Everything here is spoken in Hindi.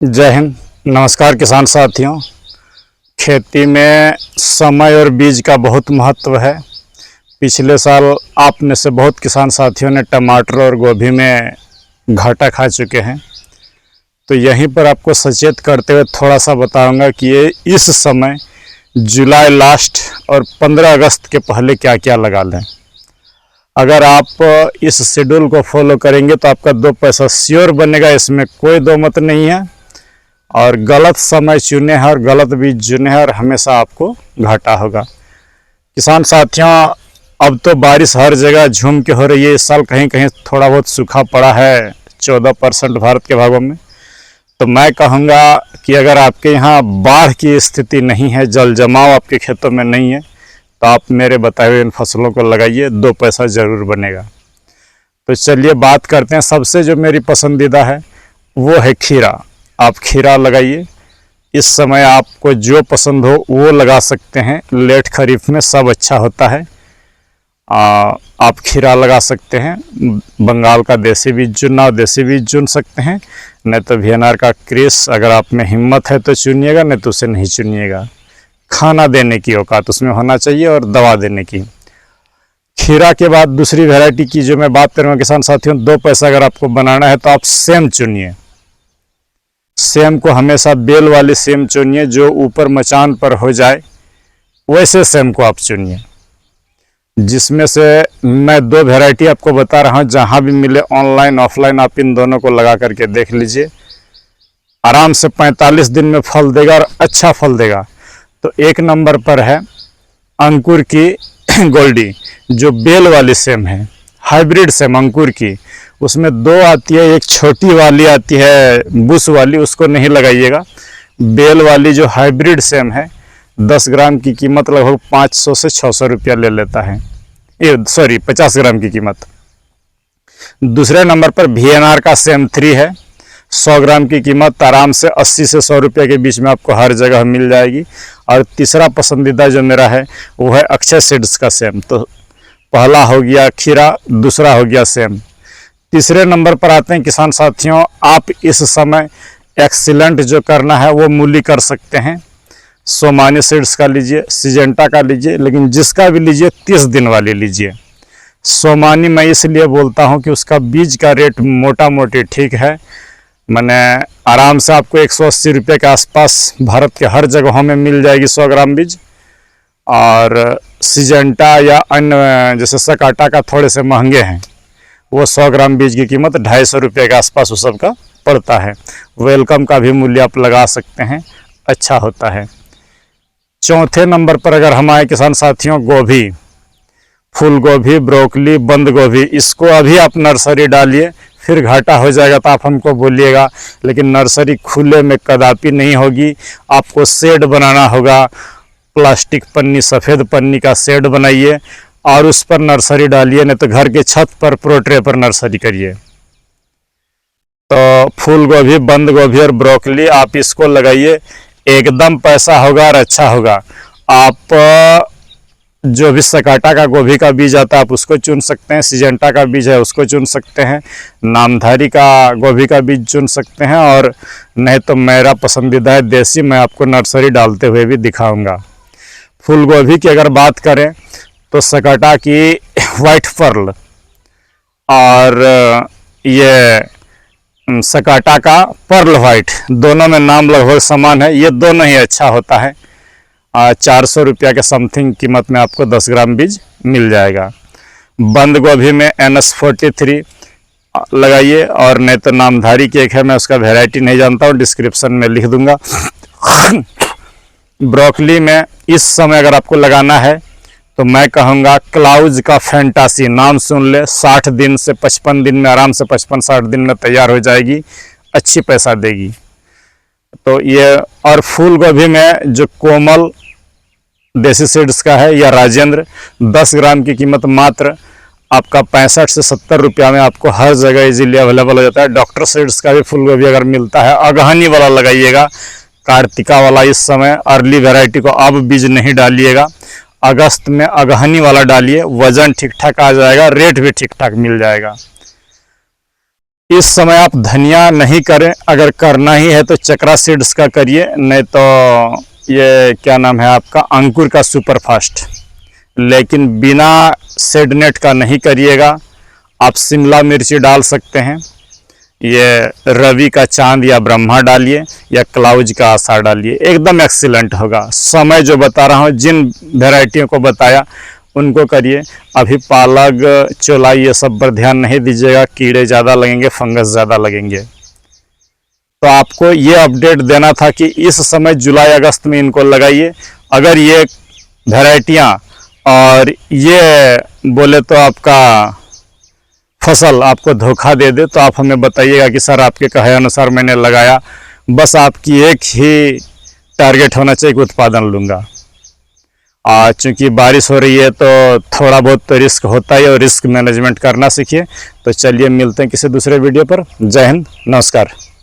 जय हिंद। नमस्कार किसान साथियों। खेती में समय और बीज का बहुत महत्व है। पिछले साल आप में से बहुत किसान साथियों ने टमाटर और गोभी में घाटा खा चुके हैं, तो यहीं पर आपको सचेत करते हुए थोड़ा सा बताऊंगा कि ये इस समय जुलाई लास्ट और 15 अगस्त के पहले क्या क्या लगा लें। अगर आप इस शेड्यूल को फॉलो करेंगे तो आपका 2 पैसा श्योर बनेगा, इसमें कोई दो मत नहीं है। और गलत समय चुने हैं और गलत बीज चुने हैं और हमेशा आपको घाटा होगा। किसान साथियों, अब तो बारिश हर जगह झूम के हो रही है। इस साल कहीं कहीं थोड़ा बहुत सूखा पड़ा है 14% भारत के भागों में। तो मैं कहूँगा कि अगर आपके यहाँ बाढ़ की स्थिति नहीं है, जल जमाव आपके खेतों में नहीं है, तो आप मेरे बताए हुए इन फसलों को लगाइए, 2 पैसा ज़रूर बनेगा। तो चलिए बात करते हैं। सबसे जो मेरी पसंदीदा है वो है खीरा। आप खीरा लगाइए। इस समय आपको जो पसंद हो वो लगा सकते हैं। लेट खरीफ में सब अच्छा होता है। आप खीरा लगा सकते हैं। बंगाल का देसी बीज चुनना, देसी बीज चुन सकते हैं, नहीं तो वीएनआर का क्रेस अगर आप में हिम्मत है तो चुनिएगा, नहीं तो उसे नहीं चुनिएगा। खाना देने की औकात उसमें होना चाहिए और दवा देने की। खीरा के बाद दूसरी वैरायटी की जो मैं बात करूँगा किसान साथियों, 2 पैसा अगर आपको बनाना है तो आप सेम चुनिए। सेम को हमेशा बेल वाली सेम चुनिए, जो ऊपर मचान पर हो जाए वैसे सेम को आप चुनिए। जिसमें से मैं 2 वैरायटी आपको बता रहा हूँ, जहाँ भी मिले ऑनलाइन ऑफलाइन आप इन दोनों को लगा करके देख लीजिए। आराम से 45 दिन में फल देगा और अच्छा फल देगा। तो 1 नंबर पर है अंकुर की गोल्डी, जो बेल वाली सेम है, हाइब्रिड सेम अंकुर की। उसमें 2 आती है, एक छोटी वाली आती है बुश वाली, उसको नहीं लगाइएगा। बेल वाली जो हाइब्रिड सेम है, 10 ग्राम की कीमत लगभग 500 से 600 रुपया ले लेता है। 50 ग्राम की कीमत। दूसरे नंबर पर वीएनआर का सेम 3 है। 100 ग्राम की कीमत आराम से 80 से 100 रुपये के बीच में आपको हर जगह मिल जाएगी। और तीसरा पसंदीदा जो मेरा है वो है अक्षय सीड्स का सेम। तो पहला हो गया खीरा, दूसरा हो गया सेम। तीसरे नंबर पर आते हैं किसान साथियों, आप इस समय एक्सीलेंट जो करना है वो मूली कर सकते हैं। सोमानी सीड्स का लीजिए, सिजेंटा का लीजिए, लेकिन जिसका भी लीजिए 30 दिन वाली लीजिए। सोमानी मैं इसलिए बोलता हूँ कि उसका बीज का रेट मोटा मोटी ठीक है। मैंने आराम से आपको 180 रुपये के आसपास भारत के हर जगहों में मिल जाएगी 100 ग्राम बीज। और सिजेंटा या अन्य जैसे सकाटा का थोड़े से महंगे हैं, वो 100 ग्राम बीज की कीमत 250 रुपये के आसपास उस सब का पड़ता है। वेलकम का भी मूल्य आप लगा सकते हैं, अच्छा होता है। चौथे नंबर पर अगर हम आए किसान साथियों, गोभी, फूल गोभी, ब्रोकली, बंद गोभी, इसको अभी आप नर्सरी डालिए। फिर घाटा हो जाएगा तो आप हमको बोलिएगा, लेकिन नर्सरी खुले में कदापि नहीं होगी। आपको शेड बनाना होगा, प्लास्टिक पन्नी, सफ़ेद पन्नी का शेड बनाइए और उस पर नर्सरी डालिए, नहीं तो घर के छत पर प्रोट्रे पर नर्सरी करिए। तो फूल गोभी, बंद गोभी और ब्रोकली आप इसको लगाइए, एकदम पैसा होगा और अच्छा होगा। आप जो भी सकाटा का गोभी का बीज आता है आप उसको चुन सकते हैं, सिजेंटा का बीज है उसको चुन सकते हैं, नामधारी का गोभी का बीज चुन सकते हैं, और नहीं तो मेरा पसंदीदा है देसी, मैं आपको नर्सरी डालते हुए भी दिखाऊंगा। फूल गोभी की अगर बात करें तो सकाटा की वाइट पर्ल और ये सकाटा का पर्ल वाइट, दोनों में नाम लगभग समान है। ये दोनों ही अच्छा होता है। 400 रुपया के समथिंग कीमत में आपको 10 ग्राम बीज मिल जाएगा। बंद गोभी में NS43 लगाइए, और नहीं तो नामधारी की एक है, मैं उसका वैरायटी नहीं जानता हूँ, डिस्क्रिप्शन में लिख दूंगा। ब्रोकली में इस समय अगर आपको लगाना है तो मैं कहूँगा क्लाउज का फैंटासी, नाम सुन ले। 60 दिन से 55 दिन में आराम से 55-60 दिन में तैयार हो जाएगी, अच्छी पैसा देगी। तो ये, और फूल गोभी में जो कोमल देसी सीड्स का है या राजेंद्र, 10 ग्राम की कीमत मात्र आपका 65 से 70 रुपया में आपको हर जगह इजीली अवेलेबल हो जाता है। डॉक्टर सीड्स का भी फूल गोभी अगर मिलता है, अगहनी वाला लगाइएगा, कार्तिका वाला इस समय अर्ली वैरायटी को अब बीज नहीं डालिएगा। अगस्त में अगहनी वाला डालिए, वजन ठीक ठाक आ जाएगा, रेट भी ठीक ठाक मिल जाएगा। इस समय आप धनिया नहीं करें, अगर करना ही है तो चक्रा सीड्स का करिए, नहीं तो ये क्या नाम है आपका अंकुर का सुपरफास्ट, लेकिन बिना सीड नेट का नहीं करिएगा। आप शिमला मिर्ची डाल सकते हैं, ये रवि का चांद या ब्रह्मा डालिए या क्लाउज का आशा डालिए, एकदम एक्सीलेंट होगा। समय जो बता रहा हूँ, जिन वेराइटियों को बताया उनको करिए। अभी पालक, चौलाई ये सब पर ध्यान नहीं दीजिएगा, कीड़े ज़्यादा लगेंगे, फंगस ज़्यादा लगेंगे। तो आपको ये अपडेट देना था कि इस समय जुलाई अगस्त में इनको लगाइए। अगर ये वेराइटियाँ और ये बोले तो आपका फसल आपको धोखा दे दे, तो आप हमें बताइएगा कि सर आपके कहे अनुसार मैंने लगाया, बस आपकी एक ही टारगेट होना चाहिए कि उत्पादन लूँगा। चूँकि बारिश हो रही है तो थोड़ा बहुत तो रिस्क होता है, और रिस्क मैनेजमेंट करना सीखिए। तो चलिए मिलते हैं किसी दूसरे वीडियो पर। जय हिंद, नमस्कार।